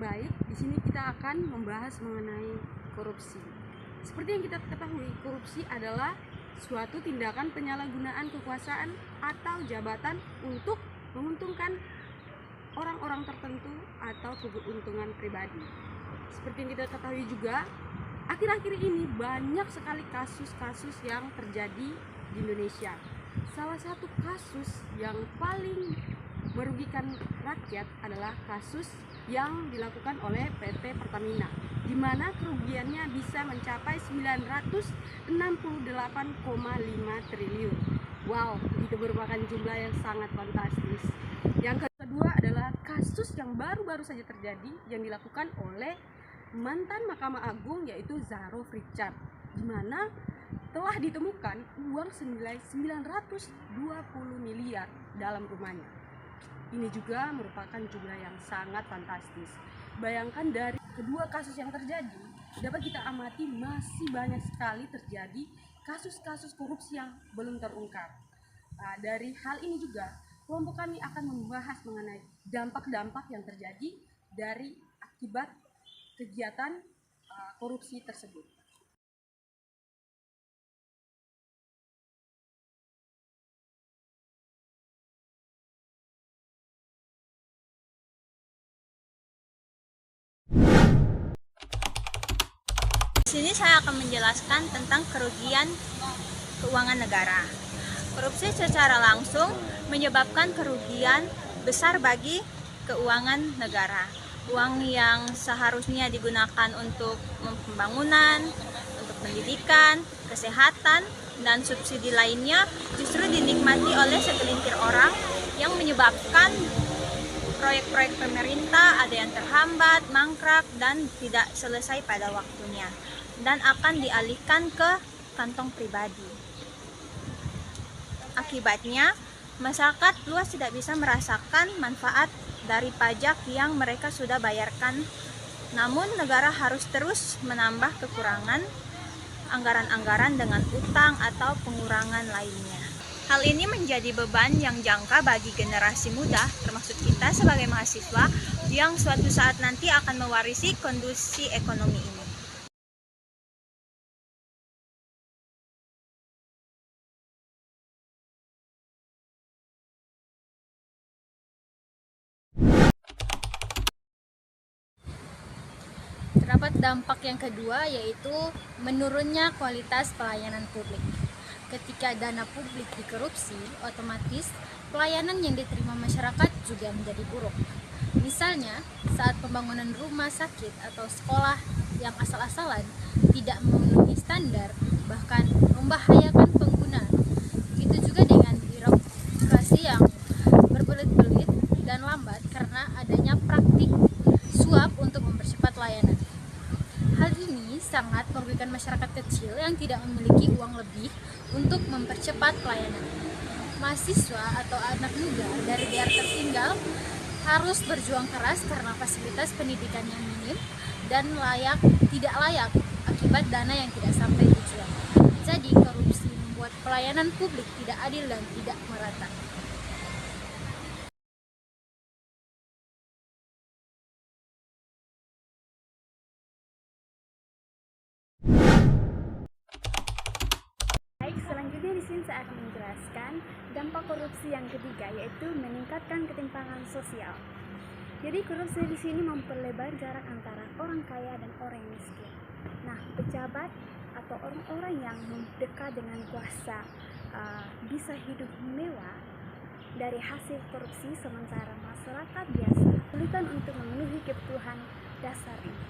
baik, di sini kita akan membahas mengenai korupsi. Seperti yang kita ketahui, korupsi adalah suatu tindakan penyalahgunaan kekuasaan atau jabatan untuk menguntungkan orang-orang tertentu atau keuntungan pribadi. Seperti yang kita ketahui juga, akhir-akhir ini banyak sekali kasus-kasus yang terjadi di Indonesia. Salah satu kasus yang paling merugikan rakyat adalah kasus yang dilakukan oleh PT Pertamina, di mana kerugiannya bisa mencapai 968,5 triliun. Wow, itu merupakan jumlah yang sangat fantastis. Yang kedua adalah kasus yang baru-baru saja terjadi yang dilakukan oleh mantan Mahkamah Agung, yaitu Zarov Richard, di mana telah ditemukan uang senilai 920 miliar dalam rumahnya. Ini juga merupakan jumlah yang sangat fantastis. Bayangkan dari kedua kasus yang terjadi, dapat kita amati masih banyak sekali terjadi kasus-kasus korupsi yang belum terungkap. Dari hal ini juga, kelompok kami akan membahas mengenai dampak-dampak yang terjadi dari akibat kegiatan korupsi tersebut. Di sini saya akan menjelaskan tentang kerugian keuangan negara. Korupsi secara langsung menyebabkan kerugian besar bagi keuangan negara. Uang yang seharusnya digunakan untuk pembangunan, untuk pendidikan, kesehatan, dan subsidi lainnya justru dinikmati oleh segelintir orang yang menyebabkan proyek-proyek pemerintah ada yang terhambat, mangkrak, dan tidak selesai pada waktunya, dan akan dialihkan ke kantong pribadi. Akibatnya, masyarakat luas tidak bisa merasakan manfaat dari pajak yang mereka sudah bayarkan. Namun, negara harus terus menambah kekurangan anggaran-anggaran dengan utang atau pengurangan lainnya. Hal ini menjadi beban yang jangka bagi generasi muda, termasuk kita sebagai mahasiswa yang suatu saat nanti akan mewarisi kondisi ekonomi ini. Terdapat dampak yang kedua, yaitu menurunnya kualitas pelayanan publik. Ketika dana publik dikorupsi, otomatis pelayanan yang diterima masyarakat juga menjadi buruk. Misalnya, saat pembangunan rumah sakit atau sekolah yang asal-asalan tidak memenuhi standar, bahkan membahayakan pengguna. Begitu juga dengan birokrasi yang berbelit-belit dan lambat karena adanya praktik suap untuk mempercepat layanan. Hal ini sangat merugikan masyarakat kecil yang tidak memiliki uang lebih untuk mempercepat pelayanan. Mahasiswa atau anak muda dari daerah tertinggal harus berjuang keras karena fasilitas pendidikan yang minim dan tidak layak akibat dana yang tidak sampai tujuan. Jadi korupsi membuat pelayanan publik tidak adil dan tidak merata. Baik, selanjutnya di sini saya akan menjelaskan dampak korupsi yang ketiga, yaitu meningkatkan ketimpangan sosial. Jadi korupsi di sini memperlebar jarak antara orang kaya dan orang miskin. Nah, pejabat atau orang-orang yang dekat dengan kuasa bisa hidup mewah dari hasil korupsi, sementara masyarakat biasa kesulitan untuk memenuhi kebutuhan dasar ini.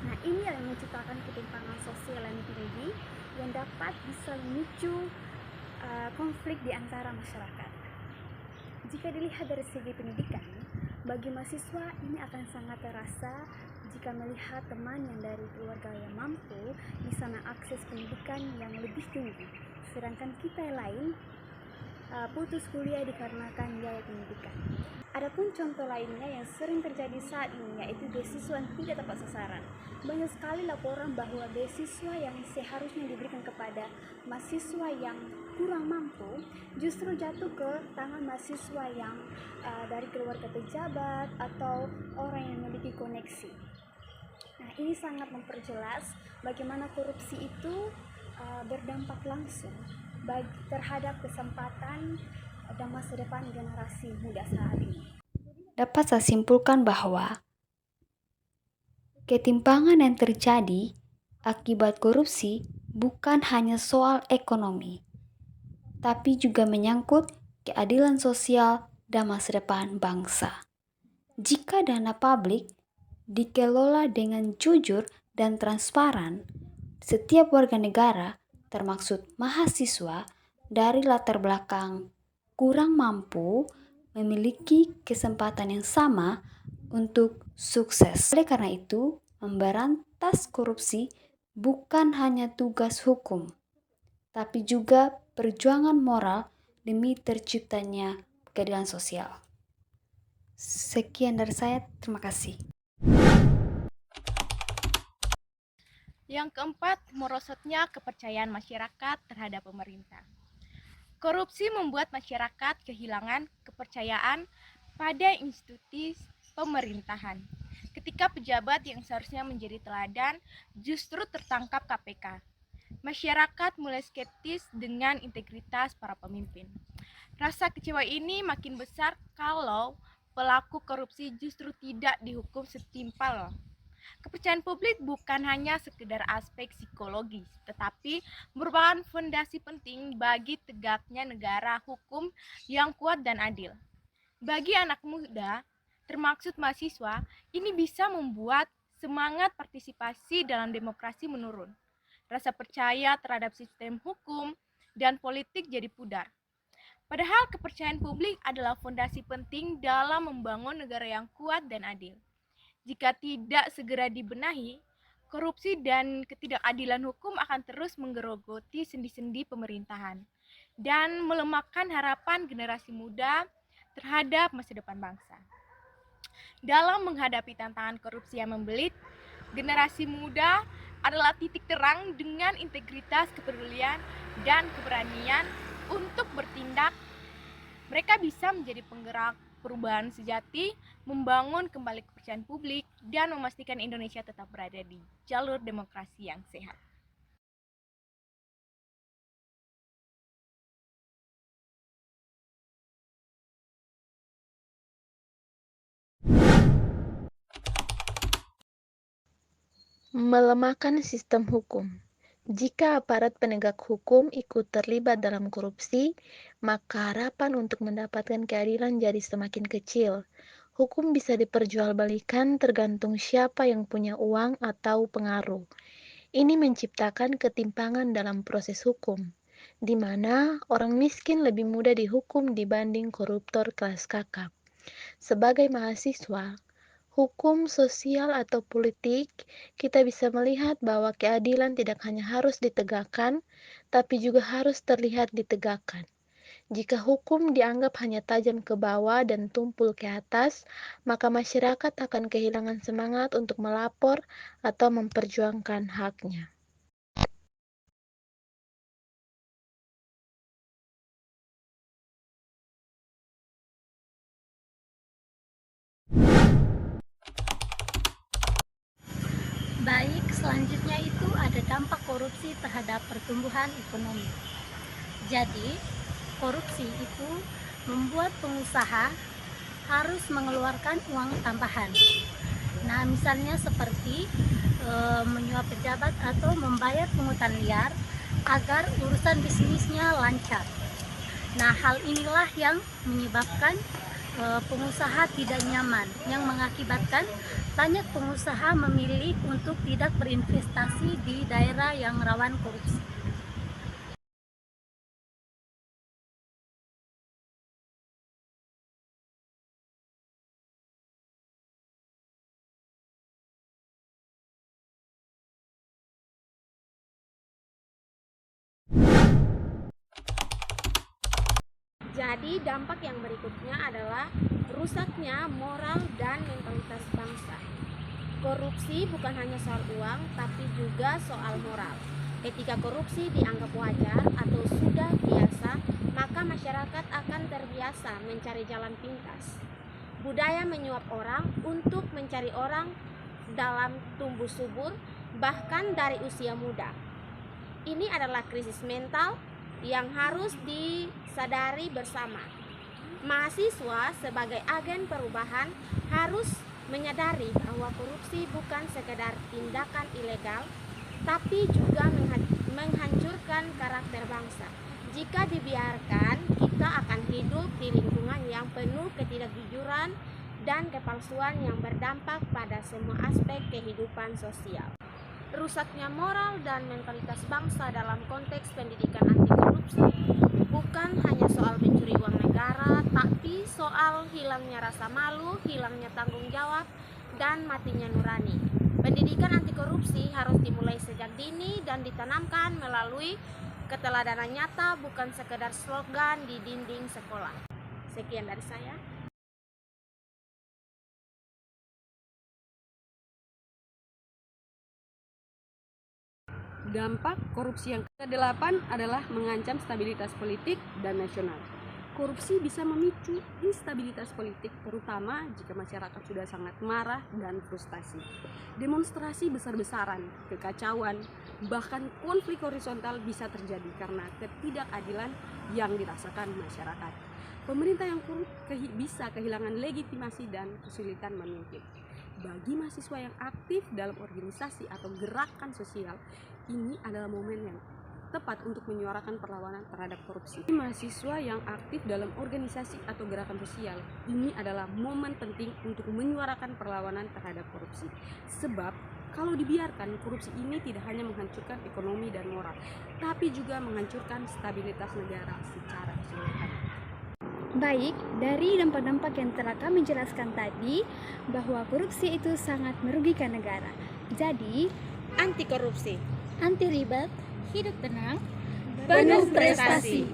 Nah, ini yang menciptakan ketimpangan sosial yang tinggi yang dapat bisa memicu konflik di antara masyarakat. Jika dilihat dari segi pendidikan, bagi mahasiswa ini akan sangat terasa jika melihat teman yang dari keluarga yang mampu bisa mengakses pendidikan yang lebih tinggi, sedangkan kita yang lain putus kuliah dikarenakan biaya pendidikan. Adapun contoh lainnya yang sering terjadi saat ini yaitu beasiswa yang tidak tepat sasaran. Banyak sekali laporan bahwa beasiswa yang seharusnya diberikan kepada mahasiswa yang kurang mampu justru jatuh ke tangan mahasiswa yang dari keluarga pejabat atau orang yang memiliki koneksi. Nah, ini sangat memperjelas bagaimana korupsi itu berdampak langsung terhadap kesempatan dan masa depan generasi muda saat ini. Dapat saya simpulkan bahwa ketimpangan yang terjadi akibat korupsi bukan hanya soal ekonomi, tapi juga menyangkut keadilan sosial dan masa depan bangsa. Jika dana publik dikelola dengan jujur dan transparan, setiap warga negara, termasuk mahasiswa dari latar belakang kurang mampu, memiliki kesempatan yang sama untuk sukses. Oleh karena itu, memberantas korupsi bukan hanya tugas hukum, tapi juga perjuangan moral demi terciptanya keadilan sosial. Sekian dari saya, terima kasih. Yang keempat, merosotnya kepercayaan masyarakat terhadap pemerintah. Korupsi membuat masyarakat kehilangan kepercayaan pada institusi pemerintahan. Ketika pejabat yang seharusnya menjadi teladan justru tertangkap KPK, masyarakat mulai skeptis dengan integritas para pemimpin. Rasa kecewa ini makin besar kalau pelaku korupsi justru tidak dihukum setimpal. Kepercayaan publik bukan hanya sekedar aspek psikologis, tetapi merupakan fondasi penting bagi tegaknya negara hukum yang kuat dan adil. Bagi anak muda, termaksud mahasiswa, ini bisa membuat semangat partisipasi dalam demokrasi menurun. Rasa percaya terhadap sistem hukum dan politik jadi pudar. Padahal kepercayaan publik adalah fondasi penting dalam membangun negara yang kuat dan adil. Jika tidak segera dibenahi, korupsi dan ketidakadilan hukum akan terus menggerogoti sendi-sendi pemerintahan dan melemahkan harapan generasi muda terhadap masa depan bangsa. Dalam menghadapi tantangan korupsi yang membelit, generasi muda adalah titik terang dengan integritas, kepedulian, dan keberanian untuk bertindak. Mereka bisa menjadi penggerak perubahan sejati, membangun kembali kepercayaan publik, dan memastikan Indonesia tetap berada di jalur demokrasi yang sehat. Melemahkan sistem hukum. Jika aparat penegak hukum ikut terlibat dalam korupsi, maka harapan untuk mendapatkan keadilan jadi semakin kecil. Hukum bisa diperjualbelikan tergantung siapa yang punya uang atau pengaruh. Ini menciptakan ketimpangan dalam proses hukum, di mana orang miskin lebih mudah dihukum dibanding koruptor kelas kakap. Sebagai mahasiswa, hukum, sosial, atau politik, kita bisa melihat bahwa keadilan tidak hanya harus ditegakkan, tapi juga harus terlihat ditegakkan. Jika hukum dianggap hanya tajam ke bawah dan tumpul ke atas, maka masyarakat akan kehilangan semangat untuk melapor atau memperjuangkan haknya. Baik, selanjutnya itu ada dampak korupsi terhadap pertumbuhan ekonomi. Jadi, korupsi itu membuat pengusaha harus mengeluarkan uang tambahan. Nah, misalnya seperti menyuap pejabat atau membayar pungutan liar agar urusan bisnisnya lancar. Nah, hal inilah yang menyebabkan pengusaha tidak nyaman, yang mengakibatkan banyak pengusaha memilih untuk tidak berinvestasi di daerah yang rawan korupsi. Jadi dampak yang berikutnya adalah rusaknya moral dan mentalitas bangsa. Korupsi bukan hanya soal uang, tapi juga soal moral. Ketika korupsi dianggap wajar atau sudah biasa, maka masyarakat akan terbiasa mencari jalan pintas. Budaya menyuap orang untuk mencari orang dalam tumbuh subur, bahkan dari usia muda. Ini adalah krisis mental yang harus disadari bersama. Mahasiswa sebagai agen perubahan harus menyadari bahwa korupsi bukan sekedar tindakan ilegal, tapi juga menghancurkan karakter bangsa. Jika dibiarkan, kita akan hidup di lingkungan yang penuh ketidakjujuran dan kepalsuan yang berdampak pada semua aspek kehidupan sosial. Rusaknya moral dan mentalitas bangsa dalam konteks pendidikan anti korupsi bukan hanya soal mencuri uang negara, tapi soal hilangnya rasa malu, hilangnya tanggung jawab, dan matinya nurani. Pendidikan anti korupsi harus dimulai sejak dini dan ditanamkan melalui keteladanan nyata, bukan sekedar slogan di dinding sekolah. Sekian dari saya. Dampak korupsi yang ke-8 adalah mengancam stabilitas politik dan nasional. Korupsi bisa memicu instabilitas politik, terutama jika masyarakat sudah sangat marah dan frustasi. Demonstrasi besar-besaran, kekacauan, bahkan konflik horizontal bisa terjadi karena ketidakadilan yang dirasakan masyarakat. Pemerintah yang korup bisa kehilangan legitimasi dan kesulitan memimpin. Bagi mahasiswa yang aktif dalam organisasi atau gerakan sosial, ini adalah momen yang tepat untuk menyuarakan perlawanan terhadap korupsi. Mahasiswa yang aktif dalam organisasi atau gerakan sosial, ini adalah momen penting untuk menyuarakan perlawanan terhadap korupsi. Sebab kalau dibiarkan, korupsi ini tidak hanya menghancurkan ekonomi dan moral, tapi juga menghancurkan stabilitas negara secara keseluruhan. Baik, dari dampak-dampak yang telah kami jelaskan tadi, bahwa korupsi itu sangat merugikan negara. Jadi, Anti korupsi, Anti ribet, hidup tenang, penuh prestasi.